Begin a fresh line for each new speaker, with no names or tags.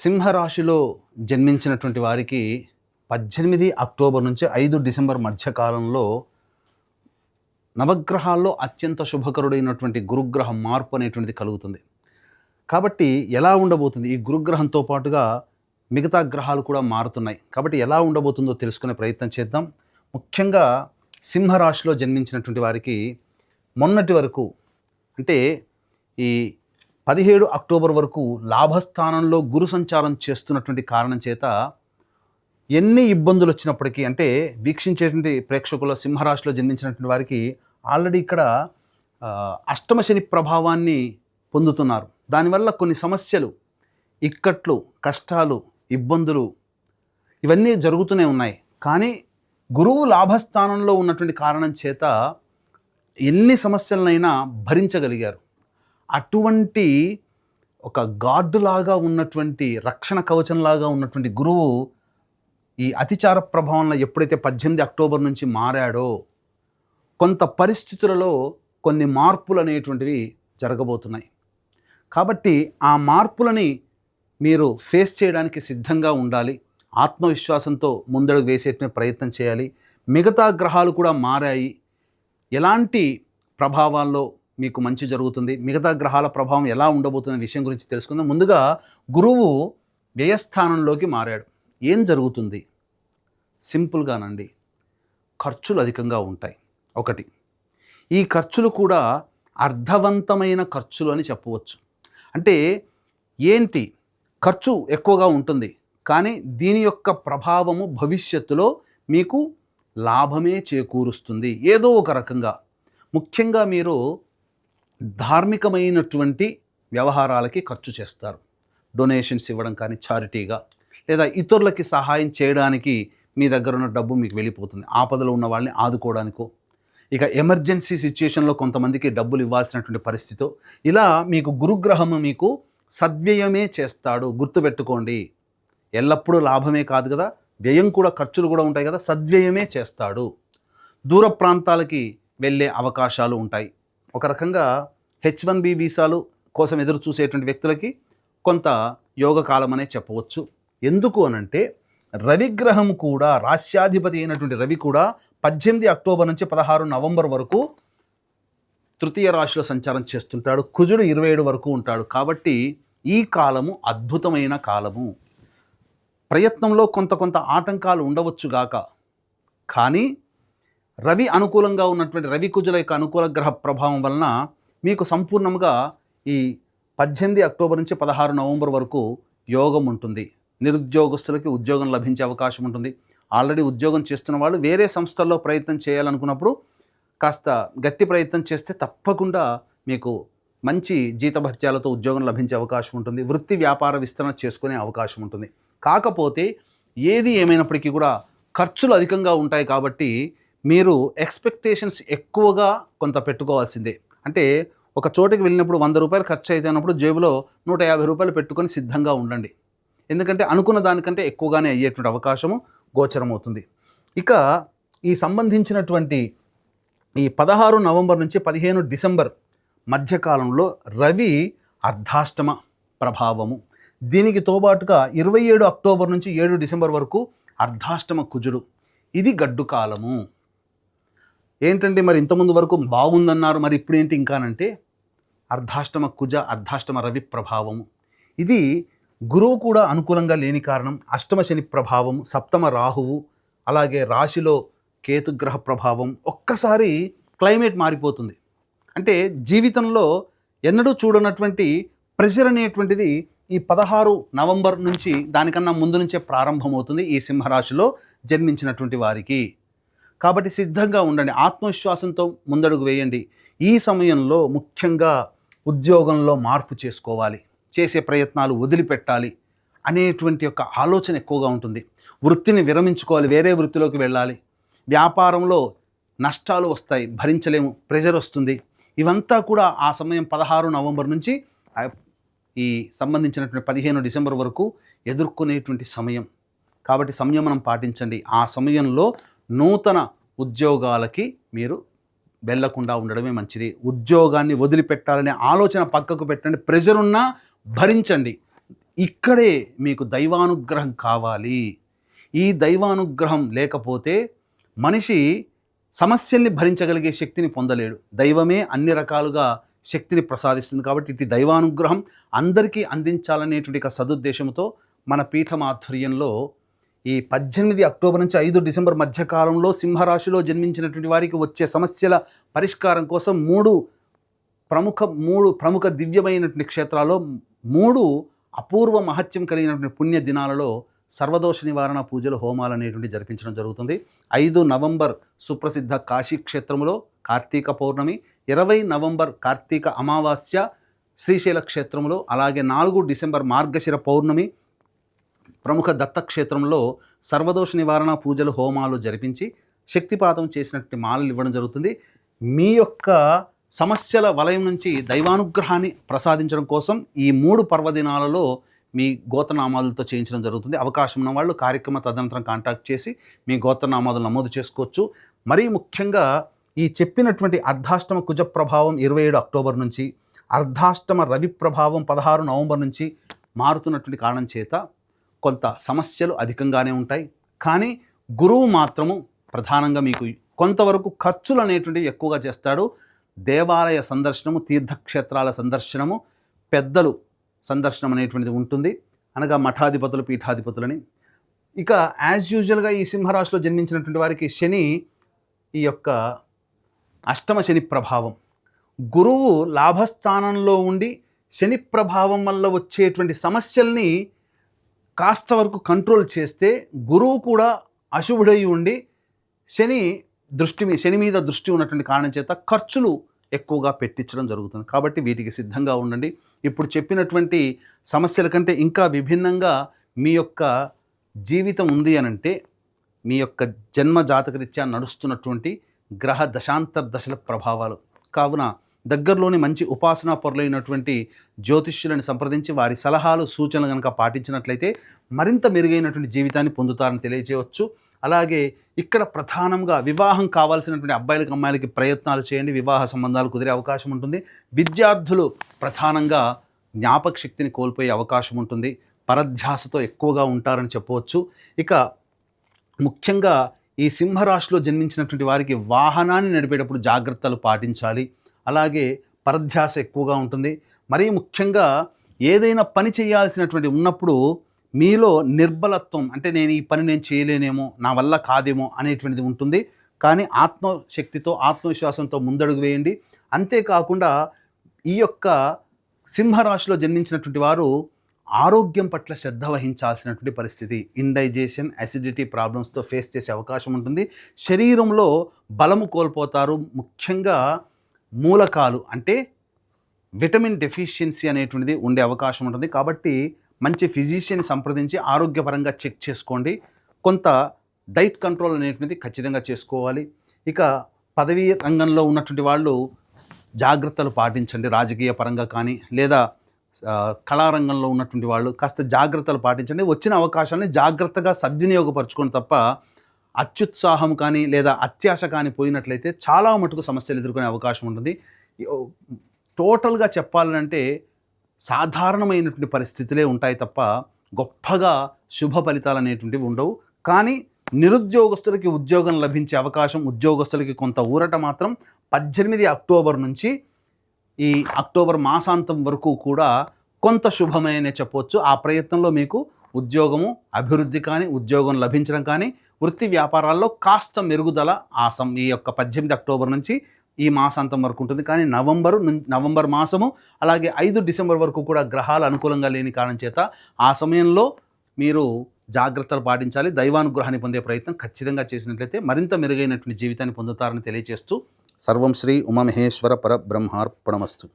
సింహరాశిలో జన్మించినటువంటి వారికి 18 అక్టోబర్ నుంచి 5 డిసెంబర్ మధ్యకాలంలో నవగ్రహాల్లో అత్యంత శుభకరుడైనటువంటి గురుగ్రహ మార్పు అనేటువంటిది కలుగుతుంది. కాబట్టి ఎలా ఉండబోతుంది? ఈ గురుగ్రహంతో పాటుగా మిగతా గ్రహాలు కూడా మారుతున్నాయి. కాబట్టి ఎలా ఉండబోతుందో తెలుసుకునే ప్రయత్నం చేద్దాం. ముఖ్యంగా సింహరాశిలో జన్మించినటువంటి వారికి మొన్నటి వరకు అంటే ఈ 17 అక్టోబర్ వరకు లాభస్థానంలో గురు సంచారం చేస్తున్నటువంటి కారణం చేత ఎన్ని ఇబ్బందులు వచ్చినప్పటికీ అంటే వీక్షించేటువంటి ప్రేక్షకుల సింహరాశిలో జన్మించినటువంటి వారికి ఆల్రెడీ ఇక్కడ అష్టమ శని ప్రభావాన్ని పొందుతున్నారు. దానివల్ల కొన్ని సమస్యలు, ఇక్కట్లు, కష్టాలు, ఇబ్బందులు ఇవన్నీ జరుగుతూనే ఉన్నాయి. కానీ గురువు లాభస్థానంలో ఉన్నటువంటి కారణం చేత ఎన్ని సమస్యలనైనా భరించగలిగారు. అటువంటి ఒక గార్డులాగా ఉన్నటువంటి రక్షణ కవచంలాగా ఉన్నటువంటి గురువు ఈ అతిచార ప్రభావంలో ఎప్పుడైతే 18 అక్టోబర్ నుంచి మారాడో కొంత పరిస్థితులలో కొన్ని మార్పులు అనేటువంటివి జరగబోతున్నాయి. కాబట్టి ఆ మార్పులని మీరు ఫేస్ చేయడానికి సిద్ధంగా ఉండాలి. ఆత్మవిశ్వాసంతో ముందడుగు వేసేటువంటి ప్రయత్నం చేయాలి. మిగతా గ్రహాలు కూడా మారాయి. ఎలాంటి ప్రభావాల్లో మీకు మంచి జరుగుతుంది, మిగతా గ్రహాల ప్రభావం ఎలా ఉండబోతున్న విషయం గురించి తెలుసుకుందాం. ముందుగా గురువు వ్యయస్థానంలోకి మారాడు. ఏం జరుగుతుంది? సింపుల్గానండి, ఖర్చులు అధికంగా ఉంటాయి. ఒకటి, ఈ ఖర్చులు కూడా అర్థవంతమైన ఖర్చులు అని చెప్పవచ్చు. అంటే ఏంటి? ఖర్చు ఎక్కువగా ఉంటుంది, కానీ దీని యొక్క ప్రభావము భవిష్యత్తులో మీకు లాభమే చేకూరుస్తుంది ఏదో ఒక రకంగా. ముఖ్యంగా మీరు ధార్మికమైనటువంటి వ్యవహారాలకి ఖర్చు చేస్తారు. డొనేషన్స్ ఇవ్వడం కానీ, చారిటీగా, లేదా ఇతరులకి సహాయం చేయడానికి మీ దగ్గర ఉన్న డబ్బు మీకు వెళ్ళిపోతుంది. ఆపదలో ఉన్న వాళ్ళని ఆదుకోవడానికో, ఇక ఎమర్జెన్సీ సిచ్యుయేషన్లో కొంతమందికి డబ్బులు ఇవ్వాల్సినటువంటి పరిస్థితితో, ఇలా మీకు గురుగ్రహము మీకు సద్వ్యయమే చేస్తాడు. గుర్తుపెట్టుకోండి, ఎల్లప్పుడూ లాభమే కాదు కదా, వ్యయం కూడా, ఖర్చులు కూడా ఉంటాయి కదా. సద్వ్యయమే చేస్తాడు. దూర ప్రాంతాలకి వెళ్ళే అవకాశాలు ఉంటాయి. ఒక రకంగా H1B వీసాలు కోసం ఎదురు చూసేటువంటి వ్యక్తులకి కొంత యోగకాలం అనే చెప్పవచ్చు. ఎందుకు అనంటే రవిగ్రహం కూడా, రాశ్యాధిపతి అయినటువంటి రవి కూడా 18 అక్టోబర్ నుంచి 16 నవంబర్ వరకు తృతీయ రాశిలో సంచారం చేస్తుంటాడు. కుజుడు 27 వరకు ఉంటాడు. కాబట్టి ఈ కాలము అద్భుతమైన కాలము. ప్రయత్నంలో కొంత ఆటంకాలు ఉండవచ్చుగాక, కానీ రవి అనుకూలంగా ఉన్నటువంటి రవి కుజుల యొక్క అనుకూల గ్రహ ప్రభావం వలన మీకు సంపూర్ణంగా ఈ 18 అక్టోబర్ నుంచి 16 నవంబర్ వరకు యోగం ఉంటుంది. నిరుద్యోగస్తులకి ఉద్యోగం లభించే అవకాశం ఉంటుంది. ఆల్రెడీ ఉద్యోగం చేస్తున్న వాళ్ళు వేరే సంస్థల్లో ప్రయత్నం చేయాలనుకున్నప్పుడు కాస్త గట్టి ప్రయత్నం చేస్తే తప్పకుండా మీకు మంచి జీతభత్యాలతో ఉద్యోగం లభించే అవకాశం ఉంటుంది. వృత్తి వ్యాపార విస్తరణ చేసుకునే అవకాశం ఉంటుంది. కాకపోతే ఏది ఏమైనప్పటికీ కూడా ఖర్చులు అధికంగా ఉంటాయి. కాబట్టి మీరు ఎక్స్పెక్టేషన్స్ ఎక్కువగా కొంత పెట్టుకోవాల్సిందే. అంటే ఒక చోటుకి వెళ్ళినప్పుడు 100 రూపాయలు ఖర్చు అయితే అన్నప్పుడు జేబులో 150 రూపాయలు పెట్టుకొని సిద్ధంగా ఉండండి. ఎందుకంటే అనుకున్న దానికంటే ఎక్కువగానే అయ్యేటువంటి అవకాశము గోచరమవుతుంది. ఇక ఈ సంబంధించినటువంటి ఈ 16 నవంబర్ నుంచి 15 డిసెంబర్ మధ్యకాలంలో రవి అర్ధాష్టమ ప్రభావము. దీనికి తోబాటుగా 27 అక్టోబర్ నుంచి 7 డిసెంబర్ వరకు అర్ధాష్టమ కుజుడు. ఇది గడ్డు కాలము. ఏంటంటే మరి ఇంతకుముందు వరకు బాగుందన్నారు, మరి ఇప్పుడు ఏంటి ఇంకానంటే అర్ధాష్టమ కుజ, అర్ధాష్టమ రవి ప్రభావము. ఇది గురువు కూడా అనుకూలంగా లేని కారణం. అష్టమ శని ప్రభావం, సప్తమ రాహువు, అలాగే రాశిలో కేతుగ్రహ ప్రభావం. ఒక్కసారి క్లైమేట్ మారిపోతుంది. అంటే జీవితంలో ఎన్నడూ చూడనటువంటి ప్రెషర్ అనేటువంటిది ఈ 16 నవంబర్ నుంచి, దానికన్నా ముందు నుంచే ప్రారంభమవుతుంది ఈ సింహరాశిలో జన్మించినటువంటి వారికి. కాబట్టి సిద్ధంగా ఉండండి, ఆత్మవిశ్వాసంతో ముందడుగు వేయండి. ఈ సమయంలో ముఖ్యంగా ఉద్యోగంలో మార్పు చేసుకోవాలి, చేసే ప్రయత్నాలు వదిలిపెట్టాలి అనేటువంటి యొక్క ఆలోచన ఎక్కువగా ఉంటుంది. వృత్తిని విరమించుకోవాలి, వేరే వృత్తిలోకి వెళ్ళాలి. వ్యాపారంలో నష్టాలు వస్తాయి, భరించలేము, ప్రెషర్ వస్తుంది. ఇవంతా కూడా ఆ సమయం 16 నవంబర్ నుంచి ఈ సంబంధించినటువంటి 15 డిసెంబర్ వరకు ఎదుర్కొనేటువంటి సమయం. కాబట్టి సంయమనం పాటించండి. ఆ సమయంలో నూతన ఉద్యోగాలకి మీరు వెళ్లకుండా ఉండడమే మంచిది. ఉద్యోగాన్ని వదిలిపెట్టాలనే ఆలోచన పక్కకు పెట్టండి. ప్రెషర్ ఉన్నా భరించండి. ఇక్కడే మీకు దైవానుగ్రహం కావాలి. ఈ దైవానుగ్రహం లేకపోతే మనిషి సమస్యల్ని భరించగలిగే శక్తిని పొందలేడు. దైవమే అన్ని రకాలుగా శక్తిని ప్రసాదిస్తుంది. కాబట్టి ఇటు దైవానుగ్రహం అందరికీ అందించాలనేటువంటి ఒక సదుద్దేశంతో మన పీఠం ఆధ్వర్యంలో ఈ 18 అక్టోబర్ నుంచి 5 డిసెంబర్ మధ్యకాలంలో సింహరాశిలో జన్మించినటువంటి వారికి వచ్చే సమస్యల పరిష్కారం కోసం మూడు ప్రముఖ దివ్యమైనటువంటి క్షేత్రాల్లో 3 అపూర్వ మహత్యం కలిగినటువంటి పుణ్య దినాలలో సర్వదోష నివారణ పూజలు హోమాలు అనేటువంటి జరిపించడం జరుగుతుంది. 5 నవంబర్ సుప్రసిద్ధ కాశీ క్షేత్రంలో కార్తీక పౌర్ణమి, 20 నవంబర్ కార్తీక అమావాస్య శ్రీశైల క్షేత్రంలో, అలాగే 4 డిసెంబర్ మార్గశిర పౌర్ణమి ప్రముఖ దత్తక్షేత్రంలో సర్వదోష నివారణ పూజలు హోమాలు జరిపించి శక్తిపాతం చేసినటువంటి మాలలు ఇవ్వడం జరుగుతుంది. మీ యొక్క సమస్యల వలయం నుంచి దైవానుగ్రహాన్ని ప్రసాదించడం కోసం ఈ 3 పర్వదినాలలో మీ గోత్రనామాలతో చేయించడం జరుగుతుంది. అవకాశం ఉన్న వాళ్ళు కార్యక్రమ తదనంతరం కాంటాక్ట్ చేసి మీ గోత్రనామాలు నమోదు చేసుకోవచ్చు. మరీ ముఖ్యంగా ఈ చెప్పినటువంటి అర్ధాష్టమ కుజ ప్రభావం 27 అక్టోబర్ నుంచి, అర్ధాష్టమ రవి ప్రభావం 16 నవంబర్ నుంచి మారుతున్నటువంటి కారణం చేత కొంత సమస్యలు అధికంగానే ఉంటాయి. కానీ గురువు మాత్రము ప్రధానంగా మీకు కొంతవరకు ఖర్చులు అనేటువంటివి ఎక్కువగా చేస్తాడు. దేవాలయ సందర్శనము, తీర్థక్షేత్రాల సందర్శనము, పెద్దలు సందర్శనం అనేటువంటిది ఉంటుంది, అనగా మఠాధిపతులు, పీఠాధిపతులని. ఇక యాజ్ యూజువల్గా ఈ సింహరాశిలో జన్మించినటువంటి వారికి శని, ఈ యొక్క అష్టమ శని ప్రభావం, గురువు లాభస్థానంలో ఉండి శని ప్రభావం వల్ల వచ్చేటువంటి సమస్యల్ని కాస్త వరకు కంట్రోల్ చేస్తే, గురువు కూడా అశుభుడై ఉండి శని మీద దృష్టి ఉన్నటువంటి కారణం చేత ఖర్చులు ఎక్కువగా పెట్టించడం జరుగుతుంది. కాబట్టి వీటికి సిద్ధంగా ఉండండి. ఇప్పుడు చెప్పినటువంటి సమస్యల కంటే ఇంకా విభిన్నంగా మీ యొక్క జీవితం ఉంది అనంటే, మీ యొక్క జన్మ జాతకరీత్యా నడుస్తున్నటువంటి గ్రహ దశాంతర దశల ప్రభావాలు. కావున దగ్గరలోని మంచి ఉపాసనా పరులైనటువంటి జ్యోతిష్యులను సంప్రదించి వారి సలహాలు, సూచనలు కనుక పాటించినట్లయితే మరింత మెరుగైనటువంటి జీవితాన్ని పొందుతారని తెలియజేయవచ్చు. అలాగే ఇక్కడ ప్రధానంగా వివాహం కావాల్సినటువంటి అబ్బాయిలకి, అమ్మాయిలకి ప్రయత్నాలు చేయండి. వివాహ సంబంధాలు కుదిరే అవకాశం ఉంటుంది. విద్యార్థులు ప్రధానంగా జ్ఞాపక శక్తిని కోల్పోయే అవకాశం ఉంటుంది. పరధ్యాసతో ఎక్కువగా ఉంటారని చెప్పవచ్చు. ఇక ముఖ్యంగా ఈ సింహరాశిలో జన్మించినటువంటి వారికి వాహనాన్ని నడిపేటప్పుడు జాగ్రత్తలు పాటించాలి. అలాగే పరధ్యాస ఎక్కువగా ఉంటుంది. మరీ ముఖ్యంగా ఏదైనా పని చేయాల్సినటువంటి ఉన్నప్పుడు మీలో నిర్బలత్వం, అంటే నేను ఈ పని నేను చేయలేనేమో, నా వల్ల కాదేమో అనేటువంటిది ఉంటుంది. కానీ ఆత్మశక్తితో, ఆత్మవిశ్వాసంతో ముందడుగు వేయండి. అంతేకాకుండా ఈ యొక్క సింహరాశిలో జన్మించినటువంటి వారు ఆరోగ్యం పట్ల శ్రద్ధ వహించాల్సినటువంటి పరిస్థితి. ఇండైజెషన్, అసిడిటీ ప్రాబ్లమ్స్తో ఫేస్ చేసే అవకాశం ఉంటుంది. శరీరంలో బలము కోల్పోతారు. ముఖ్యంగా మూలకాలు అంటే విటమిన్ డెఫిషియన్సీ అనేటువంటిది ఉండే అవకాశం ఉంటుంది. కాబట్టి మంచి ఫిజిషియన్ని సంప్రదించి ఆరోగ్యపరంగా చెక్ చేసుకోండి. కొంత డైట్ కంట్రోల్ అనేటువంటిది ఖచ్చితంగా చేసుకోవాలి. ఇక పదవీ రంగంలో ఉన్నటువంటి వాళ్ళు జాగ్రత్తలు పాటించండి. రాజకీయ పరంగా కానీ లేదా కళారంగంలో ఉన్నటువంటి వాళ్ళు కాస్త జాగ్రత్తలు పాటించండి. వచ్చిన అవకాశాన్ని జాగ్రత్తగా సద్వినియోగపరచుకొని తప్ప అత్యుత్సాహం కానీ లేదా అత్యాశ కానీ పోయినట్లయితే చాలా మటుకు సమస్యలు ఎదుర్కొనే అవకాశం ఉంటుంది. టోటల్గా చెప్పాలంటే సాధారణమైనటువంటి పరిస్థితులే ఉంటాయి తప్ప గొప్పగా శుభ ఫలితాలు అనేటువంటివి ఉండవు. కానీ నిరుద్యోగస్తులకి ఉద్యోగం లభించే అవకాశం, ఉద్యోగస్తులకి కొంత ఊరట మాత్రం 18 అక్టోబర్ నుంచి ఈ అక్టోబర్ మాసాంతం వరకు కూడా కొంత శుభమనే చెప్పవచ్చు. ఆ ప్రయత్నంలో మీకు ఉద్యోగము అభివృద్ధి కానీ, ఉద్యోగం లభించడం కానీ, వృత్తి వ్యాపారాల్లో కాస్త మెరుగుదల ఈ యొక్క 18 అక్టోబర్ నుంచి ఈ మాసాంతం వరకు ఉంటుంది. కానీ నవంబర్ మాసము అలాగే 5 డిసెంబర్ వరకు కూడా గ్రహాలు అనుకూలంగా లేని కారణం చేత ఆ సమయంలో మీరు జాగ్రత్తలు పాటించాలి. దైవానుగ్రహాన్ని పొందే ప్రయత్నం ఖచ్చితంగా చేసినట్లయితే మరింత మెరుగైనటువంటి జీవితాన్ని పొందుతారని తెలియజేస్తూ సర్వం శ్రీ ఉమామహేశ్వర పరబ్రహ్మార్పణమస్తు.